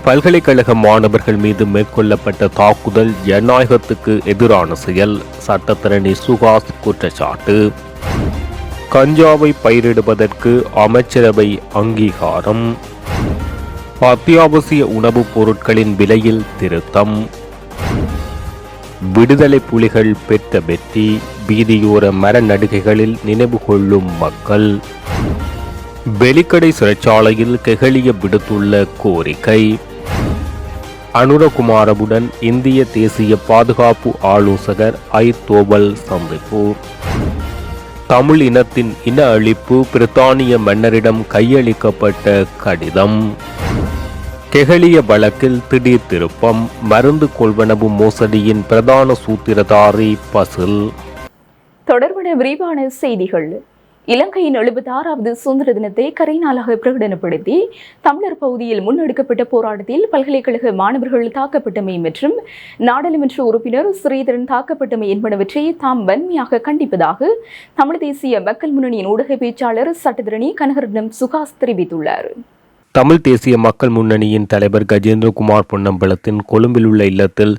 பல்கலைக்கழக மாணவர்கள் மீது மேற்கொள்ளப்பட்ட தாக்குதல் ஜனநாயகத்துக்கு எதிரான செயல், சட்டத்தரணி சுகாஸ் குற்றச்சாட்டு. கஞ்சாவை பயிரிடுவதற்கு அமைச்சரவை அங்கீகாரம். அத்தியாவசிய உணவுப் பொருட்களின் விலையில் திருத்தம். விடுதலை புலிகள் பெற்ற வெற்றி, வீதியோர மர நடுகைகளில் நினைவு கொள்ளும் மக்கள். வெலிக்கடை சிறைச்சாலையில் கெஹலிய விடுத்துள்ள கோரிக்கை. அனுரகுமாரவுடன் இந்திய தேசிய பாதுகாப்பு ஆலோசகர் தோவல் சந்திப்பு. தமிழ் இனத்தின் இன அழிப்பு, பிரித்தானிய மன்னரிடம் கையளிக்கப்பட்ட கடிதம். கெஹலிய வழக்கில் திடீர் திருப்பம், மருந்து கொள்வனவு மோசடியின் பிரதான சூத்திரதாரி பசில். தொடர்பான விரிவான செய்திகள். இலங்கையின் 76வது சுதந்திர தினத்தை கரைநாளாக பிரகடனப்படுத்தி தமிழர் பகுதியில் முன்னெடுக்கப்பட்ட போராட்டத்தில் பல்கலைக்கழக மாணவர்கள் தாக்கப்பட்டமை மற்றும் நாடாளுமன்ற உறுப்பினர் ஸ்ரீதரன் தாக்கப்பட்டமை என்பனவற்றை தாம் வன்மையாக கண்டிப்பதாக தமிழ் தேசிய மக்கள் முன்னணியின் ஊடக பேச்சாளர் சட்டத்தரணி கனகரட்னம் சுகாஸ் தெரிவித்துள்ளார். தமிழ் தேசிய மக்கள் முன்னணியின் தலைவர் கஜேந்திரகுமார் பொன்னம்பலத்தின் கொழும்பில் உள்ள இல்லத்தில்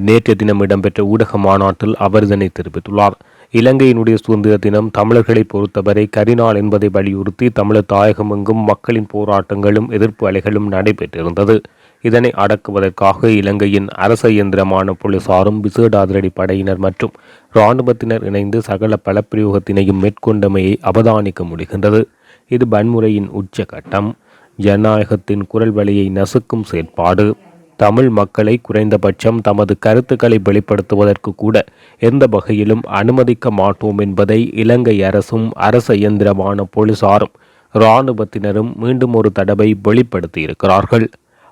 நேற்றைய தினம் இடம்பெற்ற ஊடக மாநாட்டில் அவர் இதனை தெரிவித்துள்ளார். இலங்கையினுடைய சுதந்திர தினம் தமிழர்களை பொறுத்தவரை கரிநாள் என்பதை வலியுறுத்தி தமிழர் தாயகமெங்கும் மக்களின் போராட்டங்களும் எதிர்ப்பு அலைகளும் நடைபெற்றிருந்தது. இதனை அடக்குவதற்காக இலங்கையின் அரச இயந்திரமான போலீசாரும் விசேட அதிரடி படையினர் மற்றும் இராணுவத்தினர் இணைந்து சகல பலப்பிரயோகத்தினையும் மேற்கொண்டமையை அவதானிக்க முடிகின்றது. இது வன்முறையின் உச்சகட்டம், ஜனநாயகத்தின் குரல் வழியை நசுக்கும் செயற்பாடு. தமிழ் மக்களை குறைந்தபட்சம் தமது கருத்துக்களை வெளிப்படுத்துவதற்கு கூட எந்த வகையிலும் அனுமதிக்க மாட்டோம் என்பதை இலங்கை அரசும் அரச இயந்திரமான போலீசாரும் இராணுவத்தினரும் மீண்டும் ஒரு தடவை வெளிப்படுத்தியிருக்கிறார்கள்.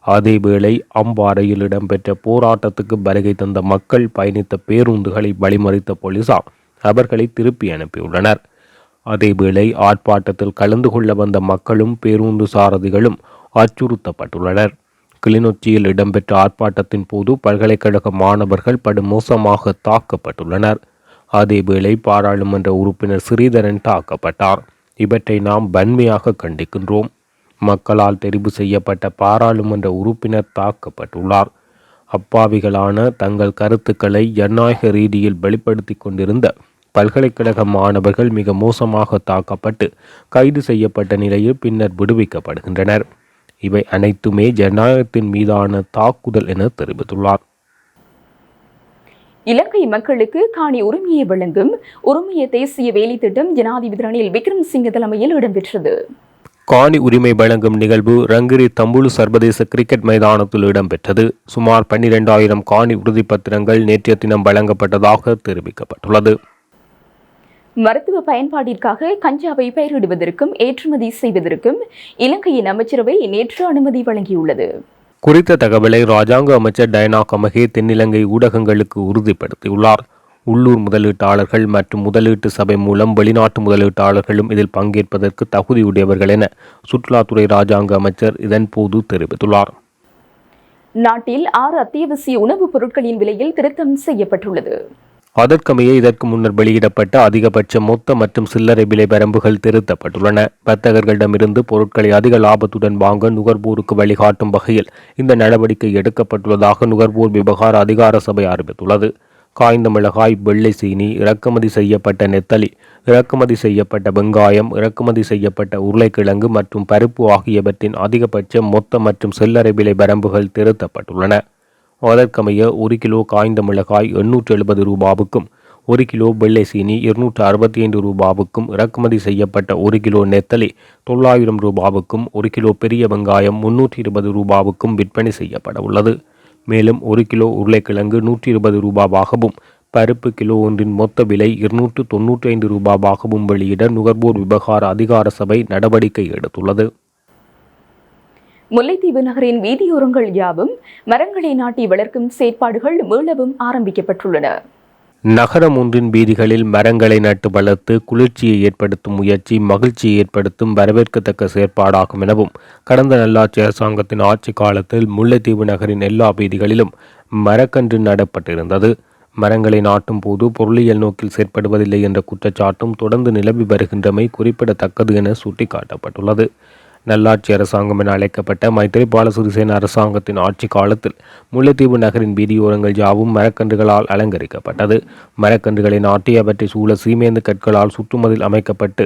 அதேவேளை அம்பாறையில் இடம்பெற்ற போராட்டத்துக்கு வருகை தந்த மக்கள் பயணித்த பேருந்துகளை வழிமறித்த போலீசார் அவர்களை திருப்பி அனுப்பியுள்ளனர். அதேவேளை ஆர்ப்பாட்டத்தில் கலந்து கொள்ள வந்த மக்களும் பேருந்து சாரதிகளும் அச்சுறுத்தப்பட்டுள்ளனர். கிளிநொச்சியில் இடம்பெற்ற ஆர்ப்பாட்டத்தின் போது பல்கலைக்கழக மாணவர்கள் படுமோசமாக தாக்கப்பட்டுள்ளனர். அதேவேளை பாராளுமன்ற உறுப்பினர் ஸ்ரீதரன் தாக்கப்பட்டார். இவற்றை நாம் வன்மையாக கண்டிக்கின்றோம். மக்களால் தெரிவு செய்யப்பட்ட பாராளுமன்ற உறுப்பினர் தாக்கப்பட்டுள்ளார். அப்பாவிகளான தங்கள் கருத்துக்களை ஜனநாயக ரீதியில் வெளிப்படுத்தி கொண்டிருந்த பல்கலைக்கழக மாணவர்கள் மிக மோசமாக தாக்கப்பட்டு கைது செய்யப்பட்ட நிலையில் பின்னர் விடுவிக்கப்படுகின்றனர். இவை அனைத்துமே ஜனநாயகத்தின் மீதான தாக்குதல் என தெரிவித்துள்ளார். இலங்கை மக்களுக்கு காணி உரிமையை வழங்கும் உரிமைய தேசிய வேலை திட்டம் ஜனாதிபதி ரணில் விக்ரமசிங்க தலைமையில் இடம்பெற்றது. காணி உரிமை வழங்கும் நிகழ்வு ரங்கிரி தம்புலு சர்வதேச கிரிக்கெட் மைதானத்தில் இடம்பெற்றது. சுமார் 12,000 காணி உறுதிப்பத்திரங்கள் நேற்றைய தினம் வழங்கப்பட்டதாக தெரிவிக்கப்பட்டுள்ளது. மருத்துவ பயன்பாட்டிற்காக கஞ்சாவை பயிரிடுவதற்கும் ஏற்றுமதி செய்வதற்கும் இலங்கையின் அமைச்சரவை நேற்று அனுமதி வழங்கியுள்ளது. குறித்த தகவலை இராஜாங்க அமைச்சர் டயனா கமகே தென்னிலங்கை ஊடகங்களுக்கு உறுதிப்படுத்தியுள்ளார். உள்ளூர் முதலீட்டாளர்கள் மற்றும் முதலீட்டு சபை மூலம் வெளிநாட்டு முதலீட்டாளர்களும் இதில் பங்கேற்பதற்கு தகுதியுடையவர்கள் என சுற்றுலாத்துறை இராஜாங்க அமைச்சர் இதன்போது தெரிவித்துள்ளார். நாட்டில் 6 அத்தியாவசிய உணவுப் பொருட்களின் விலையில் திருத்தம் செய்யப்பட்டுள்ளது. அதற்கமைய இதற்கு முன்னர் வெளியிடப்பட்ட அதிகபட்ச மொத்த மற்றும் சில்லறை விலை வரம்புகள் திருத்தப்பட்டுள்ளன. வர்த்தகர்களிடமிருந்து பொருட்களை அதிக லாபத்துடன் வாங்க நுகர்வோருக்கு வழிகாட்டும் வகையில் இந்த நடவடிக்கை எடுக்கப்பட்டுள்ளதாக நுகர்வோர் விவகார அதிகார சபை அறிவித்துள்ளது. காய்ந்த மிளகாய், வெள்ளை சீனி, இறக்குமதி செய்யப்பட்ட நெத்தலி, இறக்குமதி செய்யப்பட்ட வெங்காயம், இறக்குமதி செய்யப்பட்ட உருளைக்கிழங்கு மற்றும் பருப்பு ஆகியவற்றின் அதிகபட்ச மொத்த மற்றும் சில்லறை விலை வரம்புகள் திருத்தப்பட்டுள்ளன. அதற்கமைய 1 கிலோ காய்ந்த மிளகாய் 870 ரூபாவுக்கும் 1 கிலோ வெள்ளை சீனி 265 ரூபாவுக்கும், இறக்குமதி செய்யப்பட்ட 1 கிலோ நெத்தலி 900 ரூபாவுக்கும், 1 கிலோ பெரிய வெங்காயம் 320 ரூபாவுக்கும் விற்பனை செய்யப்பட உள்ளது. மேலும் 1 கிலோ உருளைக்கிழங்கு 120 ரூபாவாகவும், பருப்பு கிலோ ஒன்றின் மொத்த விலை 295 ரூபாவாகவும் வெளியிட நுகர்வோர் விவகார அதிகார சபை நடவடிக்கை எடுத்துள்ளது. முல்லைத்தீவு நகரின் வீதியோரங்கள் யாவும் மரங்களை நாட்டி வளர்க்கும் செயற்பாடுகள் மீளவும் ஆரம்பிக்கப்பட்டுள்ளன. நகரம் ஒன்றின் வீதிகளில் மரங்களை நட்டு வளர்த்து குளிர்ச்சியை ஏற்படுத்தும் முயற்சி மகிழ்ச்சியை ஏற்படுத்தும் வரவேற்கத்தக்க செயற்பாடாகும் எனவும் கடந்த நல்லாட்சி அரசாங்கத்தின் ஆட்சி காலத்தில் முல்லைத்தீவு நகரின் எல்லா வீதிகளிலும் மரக்கன்று நடப்பட்டிருந்தது. மரங்களை நாட்டும் போது பொருளியல் நோக்கில் செயற்படுவதில்லை என்ற குற்றச்சாட்டும் தொடர்ந்து நிலவி வருகின்றமை குறிப்பிடத்தக்கது என சுட்டிக்காட்டப்பட்டுள்ளது. நல்லாட்சி அரசாங்கம் என அழைக்கப்பட்ட மைத்திரிபால சிறிசேன அரசாங்கத்தின் ஆட்சி காலத்தில் முல்லைத்தீவு நகரின் வீதியோரங்கள் யாவும் மரக்கன்றுகளால் அலங்கரிக்கப்பட்டது. மரக்கன்றுகளை நாட்டி அவற்றை சூழ சீமேந்து கற்களால் சுற்றுமதில் அமைக்கப்பட்டு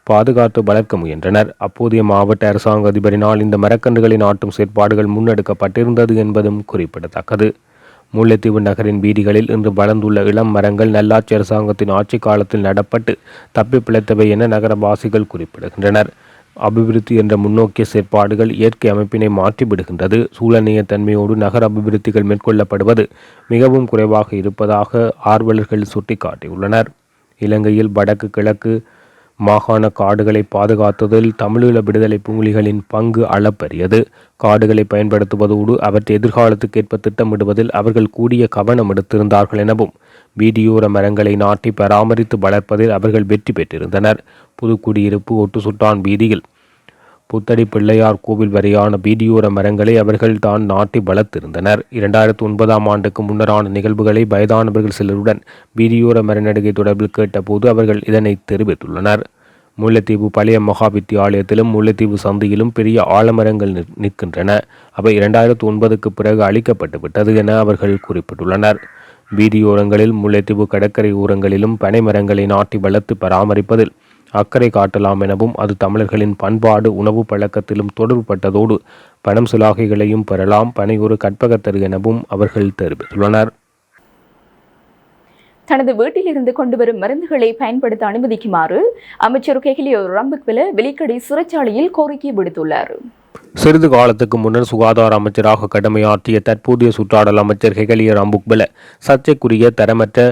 பாதுகாத்து வளர்க்க முயன்றனர். அப்போதைய மாவட்ட அரசாங்க அதிபரினால் இந்த மரக்கன்றுகளை நாட்டும் செயற்பாடுகள் முன்னெடுக்கப்பட்டிருந்தது என்பதும் குறிப்பிடத்தக்கது. முல்லைத்தீவு நகரின் வீதிகளில் இன்று வளர்ந்துள்ள இளம் மரங்கள் நல்லாட்சி அரசாங்கத்தின் ஆட்சி காலத்தில் நடப்பட்டு தப்பி பிழைத்தவை என நகரவாசிகள் குறிப்பிடுகின்றனர். அபிவிருத்தி என்ற முன்னோக்கிய செயற்பாடுகள் இயற்கை அமைப்பினை மாற்றிவிடுகின்றது. சூழநேய தன்மையோடு நகர அபிவிருத்திகள் மேற்கொள்ளப்படுவது மிகவும் குறைவாக இருப்பதாக ஆர்வலர்கள் சுட்டிக்காட்டியுள்ளனர். இலங்கையில் வடக்கு கிழக்கு மாகாண காடுகளை பாதுகாத்ததில் தமிழீழ விடுதலை புலிகளின் பங்கு அளப்பரியது. காடுகளை பயன்படுத்துவதோடு அவற்றை எதிர்காலத்துக்கு ஏற்ப திட்டமிடுவதில் அவர்கள் கூடிய கவனம் எடுத்திருந்தார்கள் எனவும் வீதியோர மரங்களை நாட்டி பராமரித்து வளர்ப்பதில் அவர்கள் வெற்றி பெற்றிருந்தனர். புதுக்குடியிருப்பு ஒட்டுசுட்டான் வீதியில் புத்தடி பிள்ளையார் கோவில் வரையான வீதியோர மரங்களை அவர்கள் தான் நாட்டி வளர்த்திருந்தனர். 2009ஆம் ஆண்டுக்கு முன்னரான நிகழ்வுகளை வயதானவர்கள் சிலருடன் வீதியோர மரநடுகை தொடர்பில் கேட்டபோது அவர்கள் இதனை தெரிவித்துள்ளனர். முல்லைத்தீவு பழைய மகா வித்தியாலயத்திலும் முல்லைத்தீவு சந்தையிலும் பெரிய ஆலமரங்கள் நிற்கின்றன. அவை 2009க்கு பிறகு அழிக்கப்பட்டு விட்டது என அவர்கள் குறிப்பிட்டுள்ளனர். வீதியோரங்களில் முல்லைத்தீவு கடற்கரை ஓரங்களிலும் பனை மரங்களை நாட்டி வளர்த்து பராமரிப்பதில் அக்கறை காட்டலாம் எனவும் அது தமிழர்களின் பண்பாடு உணவு பழக்கத்திலும் தொடர்பட்டதோடு பணம் சிலாகைகளையும் பெறலாம், பனை ஒரு கற்பகத்தரு எனவும் அவர்கள் தெரிவித்துள்ளனர். தனது வீட்டிலிருந்து கொண்டு வரும் மருந்துகளை பயன்படுத்த அனுமதிக்குமாறு அமைச்சர் கெஹலியோ ரம்புக்வெல வெலிக்கடை சிறைச்சாலையில் கோரிக்கை விடுத்துள்ளார். சிறிது காலத்துக்கு முன்னர் சுகாதார அமைச்சராக கடமையாற்றிய தற்போதைய சுற்றாடல் அமைச்சர் கெஹலிய ரம்புக்வெல சர்ச்சைக்குரிய தரமற்ற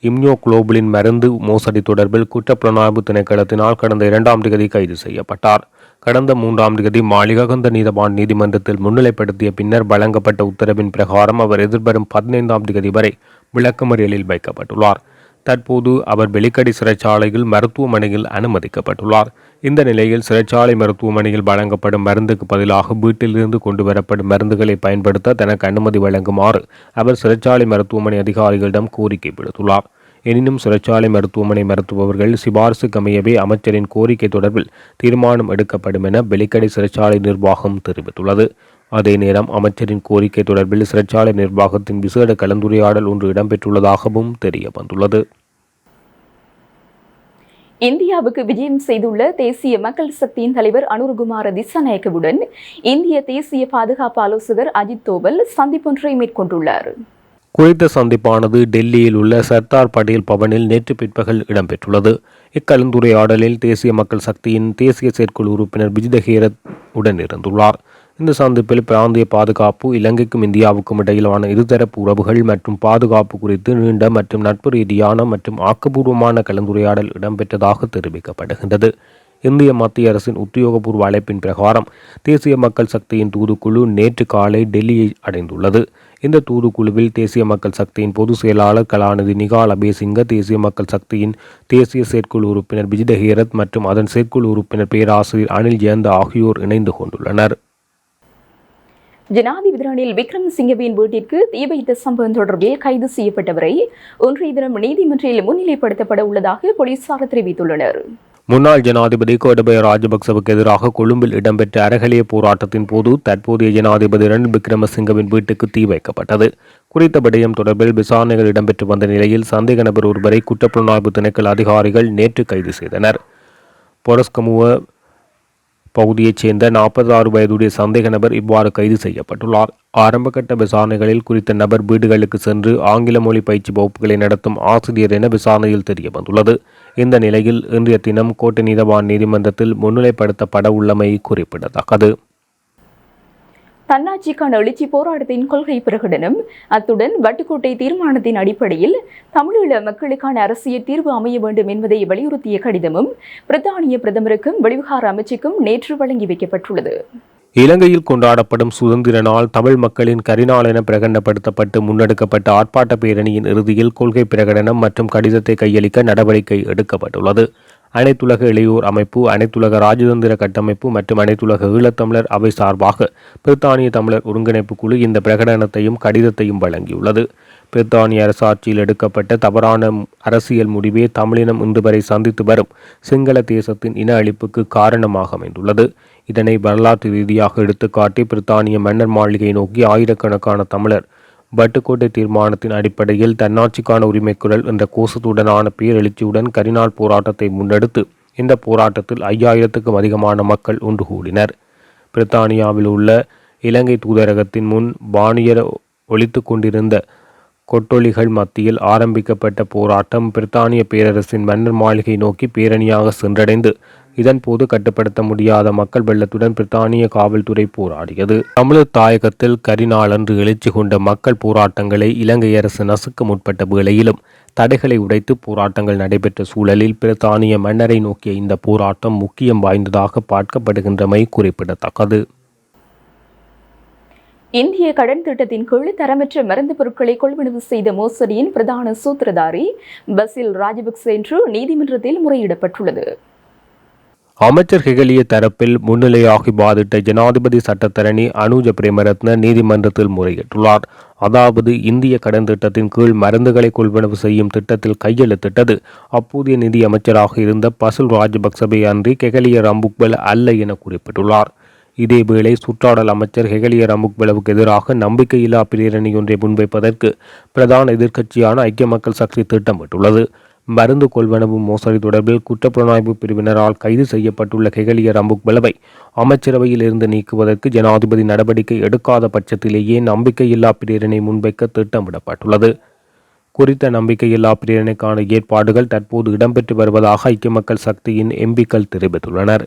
இம்யூனோகுளோபுலின் மருந்து மோசடி தொடர்பில் குற்றப்புலனாய்வு திணைக்களத்தினால் கடந்த 2ஆம் தேதி கைது செய்யப்பட்டார். கடந்த 3ஆம் தேதி மாளிககந்த நீதவான் நீதிமன்றத்தில் முன்னிலைப்படுத்திய பின்னர் வழங்கப்பட்ட உத்தரவின் பிரகாரம் அவர் எதிர்வரும் 15ஆம் தேதி வரை விளக்கமறியலில் வைக்கப்பட்டுள்ளார். தற்போது அவர் வெலிக்கடை சிறைச்சாலையில் மருத்துவமனையில் அனுமதிக்கப்பட்டுள்ளார். இந்த நிலையில் சிறைச்சாலை மருத்துவமனையில் வழங்கப்படும் மருந்துக்கு பதிலாக வீட்டிலிருந்து கொண்டு வரப்படும் மருந்துகளை பயன்படுத்த தனக்கு அனுமதி வழங்குமாறு அவர் சிறைச்சாலை மருத்துவமனை அதிகாரிகளிடம் கோரிக்கை விடுத்துள்ளார். எனினும் சிறைச்சாலை மருத்துவமனை மருத்துவர்கள் சிபாரிசுக்கு அமையவே அமைச்சரின் கோரிக்கை தொடர்பில் தீர்மானம் எடுக்கப்படும் என வெலிக்கடை சிறைச்சாலை நிர்வாகம் தெரிவித்துள்ளது. அதே நேரம் அமைச்சரின் கோரிக்கை தொடர்பில் சிறைச்சாலை நிர்வாகத்தின் விசேட கலந்துரையாடல் ஒன்று இடம்பெற்றுள்ளதாகவும் தெரிய வந்துள்ளது. இந்தியாவுக்கு விஜயம் செய்துள்ள தேசிய மக்கள் சக்தியின் தலைவர் அனுரகுமார திசாநாயக்கவுடன் இந்திய தேசிய பாதுகாப்பு ஆலோசகர் அஜித் தோவல் சந்திப்பொன்றை மேற்கொண்டுள்ளார். குறித்த சந்திப்பானது டெல்லியில் உள்ள சர்தார் படேல் பவனில் நேற்று பிற்பகல் இடம்பெற்றுள்ளது. இக்கலந்துரையாடலில் தேசிய மக்கள் சக்தியின் தேசிய செயற்குழு உறுப்பினர் விஜித ஹேரத் உடன் இருந்துள்ளார். இந்த சந்திப்பில் பிராந்திய பாதுகாப்பு, இலங்கைக்கும் இந்தியாவுக்கும் இடையிலான இருதரப்பு உறவுகள் மற்றும் பாதுகாப்பு குறித்து நீண்ட மற்றும் நட்பு ரீதியான மற்றும் ஆக்கப்பூர்வமான கலந்துரையாடல் இடம்பெற்றதாக தெரிவிக்கப்படுகின்றது. இந்திய மத்திய அரசின் உத்தியோகபூர்வ அழைப்பின் பிரகாரம் தேசிய மக்கள் சக்தியின் தூதுக்குழு நேற்று காலை டெல்லியை அடைந்துள்ளது. இந்த தூதுக்குழுவில் தேசிய மக்கள் சக்தியின் பொதுச் செயலாளர் கலாநிதி நிகால் அபேசிங்க, தேசிய மக்கள் சக்தியின் தேசிய செயற்குழு உறுப்பினர் விஜித ஹேரத் மற்றும் அதன் செயற்குழு உறுப்பினர் பேராசிரியர் அனில் ஜெயந்த ஆகியோர் இணைந்து கொண்டுள்ளனர். ஜனாதிபதி ரணில் விக்ரமசிங்கவின் வீட்டிற்கு தீ வைத்த சம்பவம் தொடர்பில் கைது செய்யப்பட்டவரை இன்றைய தினம் நீதிமன்றில் முன்னிலைப்படுத்தப்பட உள்ளதாக போலீசார் தெரிவித்துள்ளனர். முன்னாள் ஜனாதிபதி கோட்டபய ராஜபக்சவுக்கு எதிராக கொழும்பில் இடம்பெற்ற அறகலிய போராட்டத்தின் போது தற்போதைய ஜனாதிபதி ரணில் விக்ரமசிங்கவின் வீட்டுக்கு தீ வைக்கப்பட்டது. குறித்த விடயம் தொடர்பில் விசாரணைகள் இடம்பெற்று வந்த நிலையில் சந்தேக நபர் ஒருவரை குற்றப்புலனாய்வு திணைக்கள அதிகாரிகள் நேற்று கைது செய்தனர். பொரஸ்கமுவ பகுதியைச் சேர்ந்த 46 வயதுடைய சந்தேக நபர் இவ்வாறு கைது செய்யப்பட்டுள்ளார். ஆரம்பகட்ட விசாரணைகளில் குறித்த நபர் வீடுகளுக்கு சென்று ஆங்கில மொழி பயிற்சி வகுப்புகளை நடத்தும் ஆசிரியர் என விசாரணையில் தெரிய வந்துள்ளது. இந்த நிலையில் இன்றைய தினம் கோட்டை நீதவான் நீதிமன்றத்தில் முன்னிலைப்படுத்தப்பட உள்ளமை குறிப்பிடத்தக்கது. தன்னாட்சிக்கான எழுச்சி போராட்டத்தின் கொள்கை பிரகடனம், அத்துடன் வட்டுக்கோட்டை தீர்மானத்தின் அடிப்படையில் தமிழீழ மக்களுக்கான அரசியல் தீர்வு அமைய வேண்டும் என்பதை வலியுறுத்திய கடிதமும் பிரித்தானிய பிரதமருக்கும் வெளிவிவகார அமைச்சுக்கும் நேற்று வழங்கி வைக்கப்பட்டுள்ளது. இலங்கையில் கொண்டாடப்படும் சுதந்திர நாள் தமிழ் மக்களின் கரிநாள் என பிரகடனப்படுத்தப்பட்டு முன்னெடுக்கப்பட்ட ஆர்ப்பாட்ட பேரணியின் இறுதியில் கொள்கை பிரகடனம் மற்றும் கடிதத்தை கையளிக்க நடவடிக்கை எடுக்கப்பட்டுள்ளது. அனைத்துலக இளையோர் அமைப்பு, அனைத்துலக ராஜதந்திர கட்டமைப்பு மற்றும் அனைத்துலக ஈழத்தமிழர் அவை சார்பாக பிரித்தானிய தமிழர் ஒருங்கிணைப்பு குழு இந்த பிரகடனத்தையும் கடிதத்தையும் வழங்கியுள்ளது. பிரித்தானிய அரசாட்சியில் எடுக்கப்பட்ட தவறான அரசியல் முடிவே தமிழினம் இன்று வரை சந்தித்து வரும் சிங்கள தேசத்தின் இன அழிப்புக்கு காரணமாக அமைந்துள்ளது. இதனை வரலாற்று ரீதியாக எடுத்துக்காட்டி பிரித்தானிய மன்னர் மாளிகை நோக்கி ஆயிரக்கணக்கான தமிழர் வட்டுக்கோட்டை தீர்மானத்தின் அடிப்படையில் தன்னாட்சிக்கான உரிமைக்குரல் என்ற கோஷத்துடனான பேரெழுச்சியுடன் கரிநாள் போராட்டத்தை முன்னெடுத்து இந்த போராட்டத்தில் 5000க்கும் அதிகமான மக்கள் ஒன்று கூடினர். பிரித்தானியாவில் உள்ள இலங்கை தூதரகத்தின் முன் பாணியர் ஒலித்து கொண்டிருந்த கொட்டொலிகள் மத்தியில் ஆரம்பிக்கப்பட்ட போராட்டம் பிரித்தானிய பேரரசின் மன்னர் மாளிகை நோக்கி பேரணியாக சென்றடைந்து இதன்போது கட்டுப்படுத்த முடியாத மக்கள் வெள்ளத்துடன் பிரித்தானிய காவல்துறை போராடியது. தமிழர் தாயகத்தில் கரிநாளன்று எழுச்சி கொண்ட மக்கள் போராட்டங்களை இலங்கை அரசு நசுக்க முற்பட்ட வேளையிலும் தடைகளை உடைத்து போராட்டங்கள் நடைபெற்ற சூழலில் பிரித்தானிய மன்னரை நோக்கிய இந்த போராட்டம் முக்கியம் வாய்ந்ததாக பார்க்கப்படுகின்றமை குறிப்பிடத்தக்கது. இந்திய கடன் திட்டத்தின் கீழ் தரமற்ற மருந்து பொருட்களை கொள்வனவு செய்த மோசடியின் பிரதான சூத்திரதாரி பசில் ராஜபக்ச என்று நீதிமன்றத்தில் முறையிடப்பட்டுள்ளது. அமைச்சர் ஹெகலிய தரப்பில் முன்னிலையாகி பாதிட்ட ஜனாதிபதி சட்டத்தரணி அனுஜ பிரேமரத்ன நீதிமன்றத்தில் முறையிட்டுள்ளார். அதாவது இந்திய கடன் திட்டத்தின் கீழ் மருந்துகளை கொள்வனவு செய்யும் திட்டத்தில் கையெழுத்திட்டது அப்போதைய நிதி அமைச்சராக இருந்த பசில் ராஜபக்சவை அன்றி ஹெகலிய ரம்புக்வெல அல்ல என குறிப்பிட்டுள்ளார். இதேவேளை சுற்றாடல் அமைச்சர் ஹெகலிய ரம்புக்வெலவுக்கு எதிராக நம்பிக்கையில்லா பிரேரணை ஒன்றை முன்வைப்பதற்கு பிரதான எதிர்க்கட்சியான ஐக்கிய மக்கள் சக்தி திட்டமிட்டுள்ளது. மருந்து கொள்வனவு மோசடி தொடர்பில் குற்றப்புலனாய்வு பிரிவினரால் கைது செய்யப்பட்டுள்ள ஹெகலிய ரம்புக்வெலவை அமைச்சரவையில் இருந்து நீக்குவதற்கு ஜனாதிபதி நடவடிக்கை எடுக்காத பட்சத்திலேயே நம்பிக்கையில்லா பிரேரணை முன்வைக்க திட்டமிடப்பட்டுள்ளது. குறித்த நம்பிக்கையில்லா பிரேரணைக்கான ஏற்பாடுகள் தற்போது இடம்பெற்று வருவதாக ஐக்கிய மக்கள் சக்தியின் எம்பிக்கள் தெரிவித்துள்ளனர்.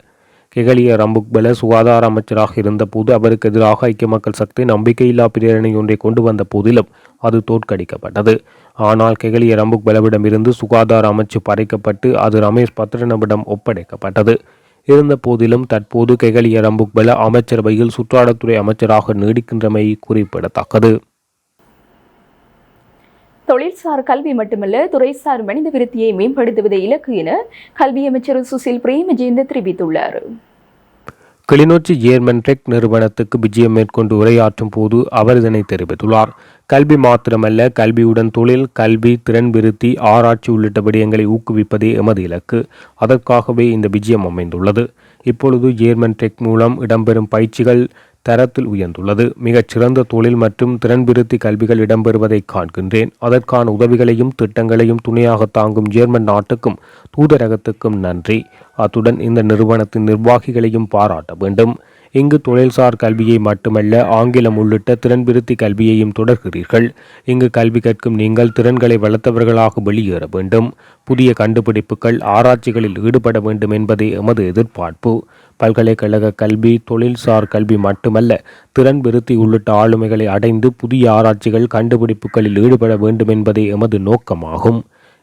ஹெகலிய ரம்புக்வெல சுகாதார அமைச்சராக இருந்தபோது அவருக்கு எதிராக ஐக்கிய மக்கள் சக்தி நம்பிக்கையில்லா பிரேரணை ஒன்றை கொண்டு வந்த போதிலும் அது தோற்கடிக்கப்பட்டது. ஆனால் ஹெகலிய ரம்புக்வெலவிடம் இருந்து சுகாதார அமைச்சு பறிக்கப்பட்டு அது ரமேஷ் பத்ரனவிடம் ஒப்படைக்கப்பட்டது. இருந்த போதிலும் தற்போது ஹெகலிய ரம்புக்வெல அமைச்சரவையில் சுற்றாடத்துறை அமைச்சராக நீடிக்கின்றமை குறிப்பிடத்தக்கது. தொழில்சார் கல்வி மட்டுமல்ல துறைசார் மனித விருத்தியை மேம்படுத்துவதை இலக்கு என கல்வி அமைச்சர் சுசில் பிரேமஜேந்த தெரிவித்துள்ளார். கிளிநொச்சி ஜேர்மன் டெக் நிறுவனத்துக்கு விஜயம் மேற்கொண்டு உரையாற்றும் போது அவர் இதனை தெரிவித்துள்ளார். கல்வி மாத்திரமல்ல, கல்வியுடன் தொழில், கல்வி, திறன் விருத்தி, ஆராய்ச்சி உள்ளிட்ட விடயங்களை ஊக்குவிப்பதே எமது இலக்கு. அதற்காகவே இந்த விஜயம் அமைந்துள்ளது. இப்பொழுது ஜேர்மன் டெக் மூலம் இடம்பெறும் பயிற்சிகள் தரத்தில் உயர்ந்துள்ளது. மிகச் சிறந்த தொழில் மற்றும் திறன் விருத்தி கல்விகள் இடம்பெறுவதை காண்கின்றேன். அதற்கான உதவிகளையும் திட்டங்களையும் துணையாக தாங்கும் ஜேர்மன் நாட்டுக்கும் தூதரகத்துக்கும் நன்றி. அத்துடன் இந்த நிறுவனத்தின் நிர்வாகிகளையும் பாராட்ட வேண்டும். இங்கு தொழில்சார் கல்வியை மட்டுமல்ல, ஆங்கிலம் உள்ளிட்ட திறன் விருத்தி கல்வியையும் தொடர்கிறீர்கள். இங்கு கல்வி கற்கும் நீங்கள் திறன்களை வளர்த்தவர்களாக வெளியேற வேண்டும். புதிய கண்டுபிடிப்புகள், ஆராய்ச்சிகளில் ஈடுபட வேண்டும் என்பதே எமது எதிர்பார்ப்பு. பல்கலைக்கழக கல்வி தொழில்சார் கல்வி மட்டுமல்ல, திறன் விருத்தி உள்ளிட்ட ஆளுமைகளை அடைந்து புதிய ஆராய்ச்சிகள், கண்டுபிடிப்புகளில் ஈடுபட வேண்டும் என்பதே எமது நோக்கமாகும்.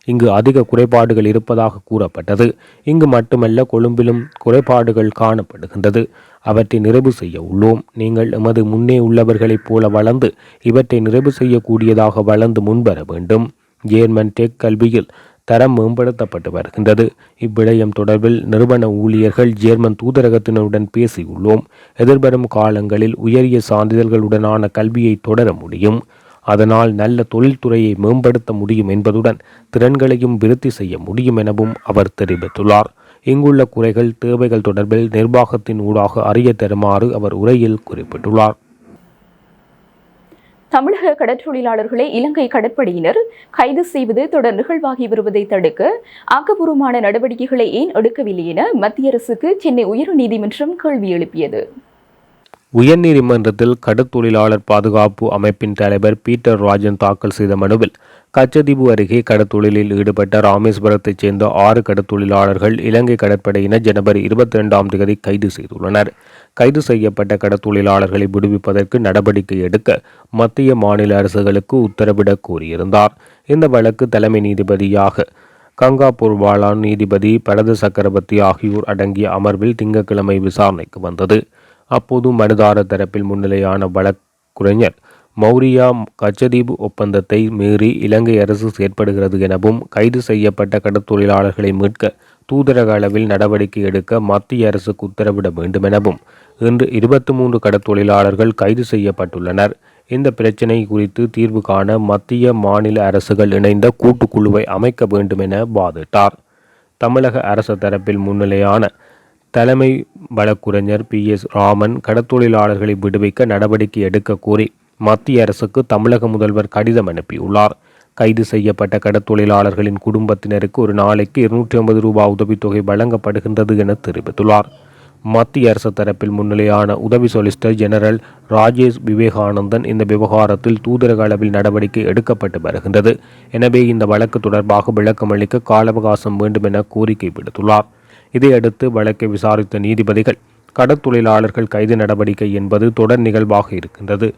இங்கு அதிக குறைபாடுகள் இருப்பதாக கூறப்பட்டது. இங்கு மட்டுமல்ல, கொழும்பிலும் குறைபாடுகள் காணப்படுகின்றது. அவற்றை நிறைவு செய்ய உள்ளோம். நீங்கள் எமது முன்னே உள்ளவர்களைப் போல வளர்ந்து இவற்றை நிறைவு செய்யக்கூடியதாக வளர்ந்து முன்வர வேண்டும். ஜேர்மன் டெக் கல்வியில் தரம் மேம்படுத்தப்பட்டு வருகின்றது. இவ்விடயம் தொடர்பில் நிறுவன ஊழியர்கள் ஜேர்மன் தூதரகத்தினருடன் பேசியுள்ளோம். எதிர்வரும் காலங்களில் உயரிய சான்றிதழ்களுடனான கல்வியை தொடர முடியும். அதனால் நல்ல தொழில்துறையை மேம்படுத்த முடியும் என்பதுடன் திறன்களையும் விருத்தி செய்ய முடியும் எனவும் அவர் தெரிவித்துள்ளார். இங்குள்ள குறைகள், தேவைகள் தொடர்பில் நிர்வாகத்தின் ஊடாக அறிய தருமாறு அவர் உரையில் குறிப்பிட்டுள்ளார். தமிழக கடற்றொழிலாளர்களை இலங்கை கடற்படையினர் கைது செய்வது தொடர் நிகழ்வாகி வருவதை தடுக்க ஆக்கப்பூர்வமான நடவடிக்கைகளை ஏன் எடுக்கவில்லை என மத்திய அரசுக்கு சென்னை உயர்நீதிமன்றம் கேள்வி எழுப்பியது. உயர்நீதிமன்றத்தில் கடற்தொழிலாளர் பாதுகாப்பு அமைப்பின் தலைவர் பீட்டர் ராஜன் தாக்கல் செய்த மனுவில் கச்சதீவு அருகே கடற்தொழிலில் ஈடுபட்ட ராமேஸ்வரத்தைச் சேர்ந்த 6 கடற்தொழிலாளர்கள் இலங்கை கடற்படையினர் ஜனவரி 22 கைது செய்துள்ளனர். கைது செய்யப்பட்ட கடற்தொழிலாளர்களை விடுவிப்பதற்கு நடவடிக்கை எடுக்க மத்திய மாநில அரசுகளுக்கு உத்தரவிடக் கோரியிருந்தார். இந்த வழக்கு தலைமை நீதிபதியாக கங்கா பூர்வாலான், நீதிபதி பரத சக்கரவர்த்தி ஆகியோர் அடங்கிய அமர்வில் திங்கட்கிழமை விசாரணைக்கு வந்தது. அப்போது மனுதாரர் தரப்பில் முன்னிலையான வழக்குரைஞர் மௌரியா கச்சதீவு ஒப்பந்தத்தை மீறி இலங்கை அரசு செயற்படுகிறது எனவும் கைது செய்யப்பட்ட கடற்தொழிலாளர்களை மீட்க தூதரக அளவில் நடவடிக்கை எடுக்க மத்திய அரசுக்கு உத்தரவிட வேண்டும் எனவும் இன்று 23 கடற்தொழிலாளர்கள் கைது செய்யப்பட்டுள்ளனர். இந்த பிரச்சினை குறித்து தீர்வு காண மத்திய மாநில அரசுகள் இணைந்த கூட்டுக்குழுவை அமைக்க வேண்டும் என வாதிட்டார். தமிழக அரசு தரப்பில் முன்னிலையான தலைமை வழக்குரைஞர் PS ராமன் கடத்தொழிலாளர்களை விடுவிக்க நடவடிக்கை எடுக்க கோரி மத்திய அரசுக்கு தமிழக முதல்வர் கடிதம் அனுப்பியுள்ளார். கைது செய்யப்பட்ட கடத்தொழிலாளர்களின் குடும்பத்தினருக்கு ஒரு நாளைக்கு 250 ரூபாய் உதவித்தொகை வழங்கப்படுகின்றது என தெரிவித்துள்ளார். மத்திய அரசு தரப்பில் முன்னிலையான உதவி சொலிசிட்டர் ஜெனரல் ராஜேஷ் விவேகானந்தன் இந்த விவகாரத்தில் தூதரக அளவில் நடவடிக்கை எடுக்கப்பட்டு வருகின்றது. எனவே இந்த வழக்கு தொடர்பாக விளக்கமளிக்க கால அவகாசம் வேண்டும் என கோரிக்கை விடுத்துள்ளார். இதையடுத்து வழக்கை விசாரித்த நீதிபதிகள் கடற்தொழிலாளர்கள் கைது நடவடிக்கை என்பது தொடர் நிகழ்வாக இருக்கின்றது.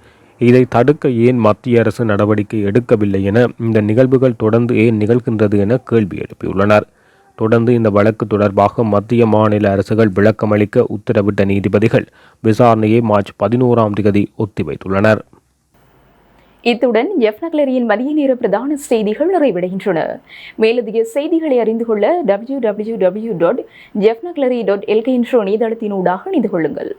இதை தடுக்க ஏன் மத்திய அரசு நடவடிக்கை எடுக்கவில்லை என, இந்த நிகழ்வுகள் தொடர்ந்து ஏன் நிகழ்கின்றது என கேள்வி எழுப்பியுள்ளனர். தொடர்ந்து இந்த வழக்கு தொடர்பாக மத்திய மாநில அரசுகள் விளக்கமளிக்க உத்தரவிட்ட நீதிபதிகள் விசாரணையை மார்ச் 11 ஒத்திவைத்துள்ளனர். இத்துடன் எஃப்நக்லரியின் மதிய நேர பிரதான செய்திகள் நிறைவடைகின்றன. மேலதிக செய்திகளை அறிந்து கொள்ள www.jefnaclery.lk என்ற இணையதளத்தினூடாக இணைந்து கொள்ளுங்கள்.